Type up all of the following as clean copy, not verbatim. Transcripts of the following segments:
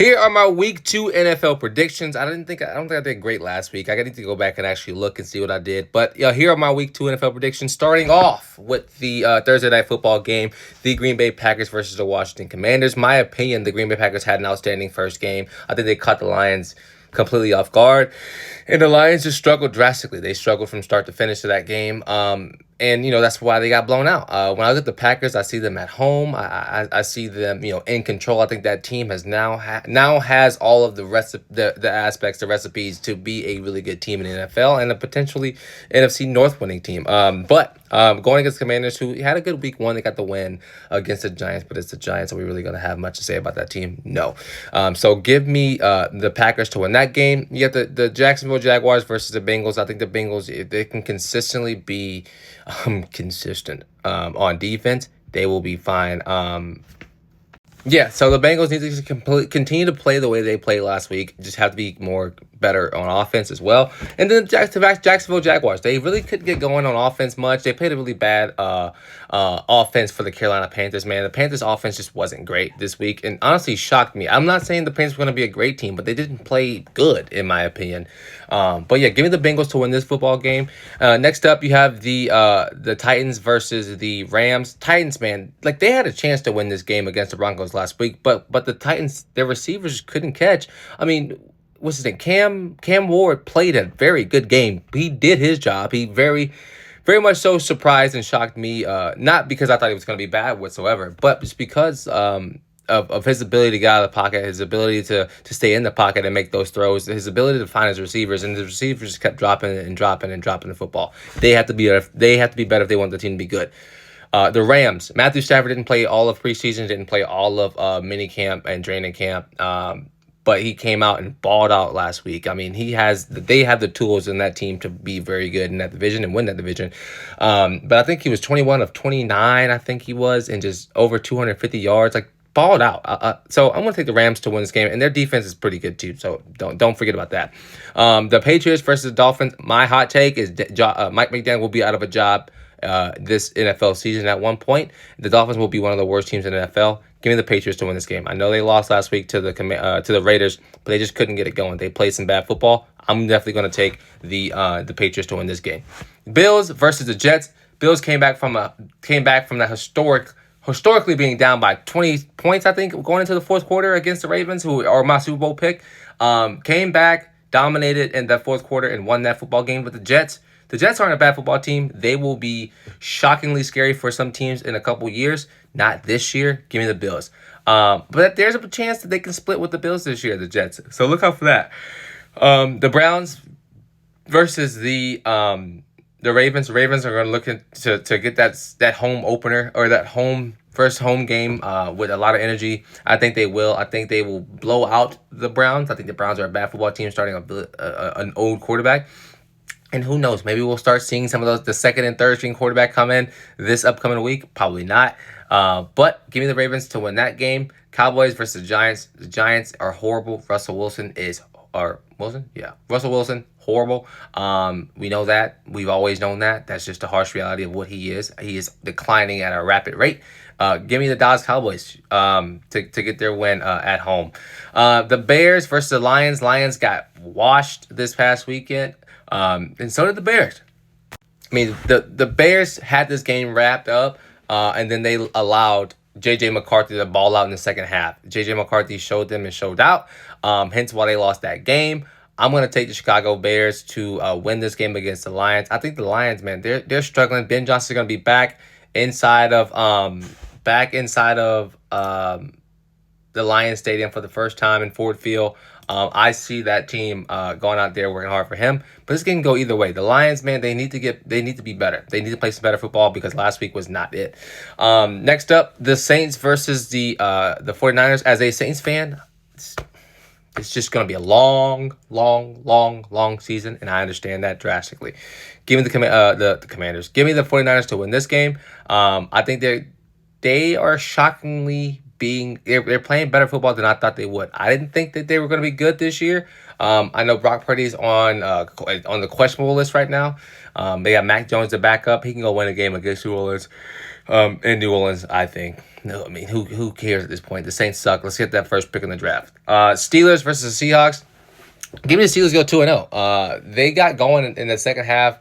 Here are my week 2 NFL predictions. I don't think I did great last week. I need to go back and actually look and see what I did. But yeah, here are my week 2 NFL predictions. Starting off with the Thursday night football game, the Green Bay Packers versus the Washington Commanders. My opinion, the Green Bay Packers had an outstanding first game. I think they caught the Lions completely off guard, and the Lions just struggled drastically. They struggled from start to finish of that game. And that's why they got blown out. When I look at the Packers, I see them at home. I see them, in control. I think that team has now has all of the the aspects, the recipes to be a really good team in the NFL and a potentially NFC North winning team. But going against Commanders, who had a good week 1, they got the win against the Giants, but it's the Giants. Are we really going to have much to say about that team? No. So give me the Packers to win that game. You got the Jacksonville Jaguars versus the Bengals. I think the Bengals, if they can consistently be consistent on defense, they will be fine. Yeah, so the Bengals need to continue to play the way they played last week. Just have to be better on offense as well. And then the Jacksonville Jaguars, they really couldn't get going on offense much. They played a really bad offense for the Carolina Panthers, man. The Panthers offense just wasn't great this week and honestly shocked me. I'm not saying the Panthers were going to be a great team, but they didn't play good, in my opinion. But yeah, give me the Bengals to win this football game. Next up, you have the Titans versus the Rams. Titans, man, like they had a chance to win this game against the Broncos last week, but the Titans, their receivers couldn't catch. I mean, what's his name? Cam Ward played a very good game. He did his job. He very much so surprised and shocked me. Not because I thought he was going to be bad whatsoever, but just because of his ability to get out of the pocket, his ability to stay in the pocket and make those throws, his ability to find his receivers, and the receivers just kept dropping the football. They have to be better if they want the team to be good. The Rams, Matthew Stafford didn't play all of preseason, didn't play all of mini camp and training camp. But he came out and balled out last week. I mean, they have the tools in that team to be very good in that division and win that division. But I think he was 21 of 29, I think he was, and just over 250 yards, like balled out. So I'm going to take the Rams to win this game, and their defense is pretty good too. So don't forget about that. The Patriots versus the Dolphins. My hot take is Mike McDaniel will be out of a job this NFL season at one point. The Dolphins will be one of the worst teams in the NFL. Give me the Patriots to win this game. I know they lost last week to the Raiders, but they just couldn't get it going. They played some bad football. I'm definitely going to take the Patriots to win this game. Bills versus the Jets. Bills came back from that historically being down by 20 points, I think, going into the fourth quarter against the Ravens, who are my Super Bowl pick. Came back, dominated in that fourth quarter, and won that football game. But the Jets aren't a bad football team. They will be shockingly scary for some teams in a couple years. Not this year. Give me the Bills. But there's a chance that they can split with the Bills this year, the Jets. So look out for that. The Browns versus the Ravens. The Ravens are going to look to get that home opener or that first home game with a lot of energy. I think they will. I think they will blow out the Browns. I think the Browns are a bad football team starting an old quarterback. And who knows? Maybe we'll start seeing some of the second and third string quarterback come in this upcoming week. Probably not. But give me the Ravens to win that game. Cowboys versus the Giants. The Giants are horrible. Russell Wilson, horrible. We know that. We've always known that. That's just the harsh reality of what he is. He is declining at a rapid rate. Give me the Dallas Cowboys to get their win at home. The Bears versus the Lions. Lions got washed this past weekend. And so did the Bears. I mean, the Bears had this game wrapped up, and then they allowed J.J. McCarthy to ball out in the second half. J.J. McCarthy showed them and showed out, hence why they lost that game. I'm going to take the Chicago Bears to win this game against the Lions. I think the Lions, man, they're struggling. Ben Johnson's going to be back inside of the Lions Stadium for the first time in Ford Field. I see that team going out there working hard for him, but this game can go either way. The Lions, man, they need to be better. They need to play some better football because last week was not it. Next up, the Saints versus the 49ers. As a Saints fan, it's just going to be a long season, and I understand that drastically. Give me the Commanders. Give me the 49ers to win this game. I think they are shockingly they're playing better football than I thought they would. I didn't think that they were going to be good this year. I know Brock Purdy's on the questionable list right now. They got Mac Jones to back up. He can go win a game against New Orleans. in New Orleans, I think. No, I mean, who cares at this point? The Saints suck. Let's get that first pick in the draft. Steelers versus the Seahawks. Give me the Steelers go 2-0. They got going in the second half.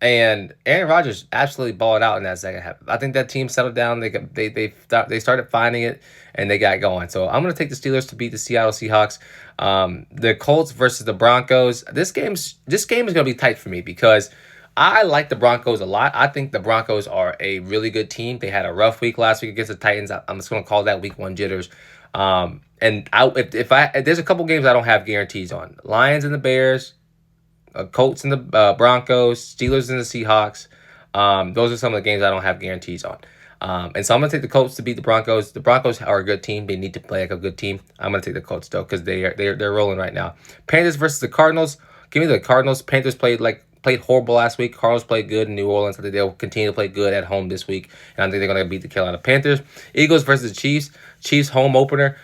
And Aaron Rodgers absolutely balled out in that second half. I think that team settled down. They started finding it and they got going. So I'm gonna take the Steelers to beat the Seattle Seahawks. The Colts versus the Broncos. This game is gonna be tight for me because I like the Broncos a lot. I think the Broncos are a really good team. They had a rough week last week against the Titans. I'm just gonna call that week one jitters. And if there's a couple games I don't have guarantees on. Lions and the Bears, Colts and the Broncos, Steelers and the Seahawks. Those are some of the games I don't have guarantees on. And so I'm going to take the Colts to beat the Broncos. The Broncos are a good team. They need to play like a good team. I'm going to take the Colts, though, because they're rolling right now. Panthers versus the Cardinals. Give me the Cardinals. Panthers played horrible last week. Cardinals played good in New Orleans. I think they'll continue to play good at home this week. And I think they're going to beat the Carolina Panthers. Eagles versus the Chiefs. Chiefs home opener.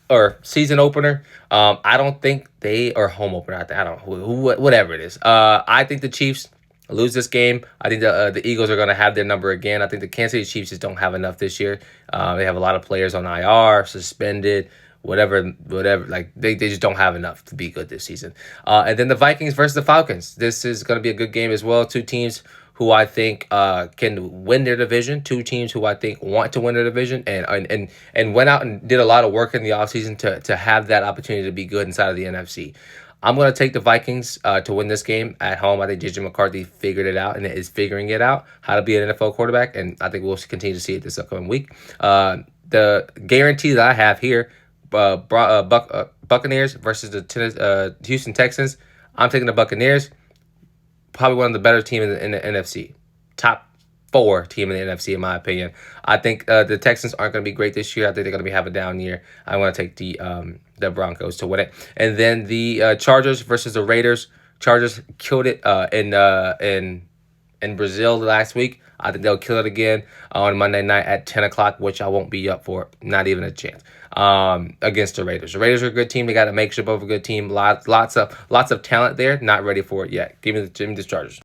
Or season opener. I don't think they are home opener. I don't know, whatever it is. I think the Chiefs lose this game. I think the Eagles are going to have their number again. I think the Kansas City Chiefs just don't have enough this year. They have a lot of players on IR, suspended, whatever. Like they just don't have enough to be good this season. And then the Vikings versus the Falcons. This is going to be a good game as well. Two teams who I think can win their division, two teams who I think want to win their division, and went out and did a lot of work in the offseason to have that opportunity to be good inside of the NFC. I'm going to take the Vikings to win this game at home. I think J.J. McCarthy figured it out and is figuring it out, how to be an NFL quarterback, and I think we'll continue to see it this upcoming week. The guarantee that I have here, Buccaneers versus the Houston Texans, I'm taking the Buccaneers. Probably one of the better teams in the NFC. Top 4 team in the NFC, in my opinion. I think the Texans aren't going to be great this year. I think they're going to have a down year. I want to take the Broncos to win it. And then the Chargers versus the Raiders. Chargers killed it in Brazil last week. I think they'll kill it again on Monday night at 10 o'clock, which I won't be up for. Not even a chance. Against the Raiders. The Raiders are a good team. They got a makeshift of a good team. Lots of talent there. Not ready for it yet. Give me the Chargers.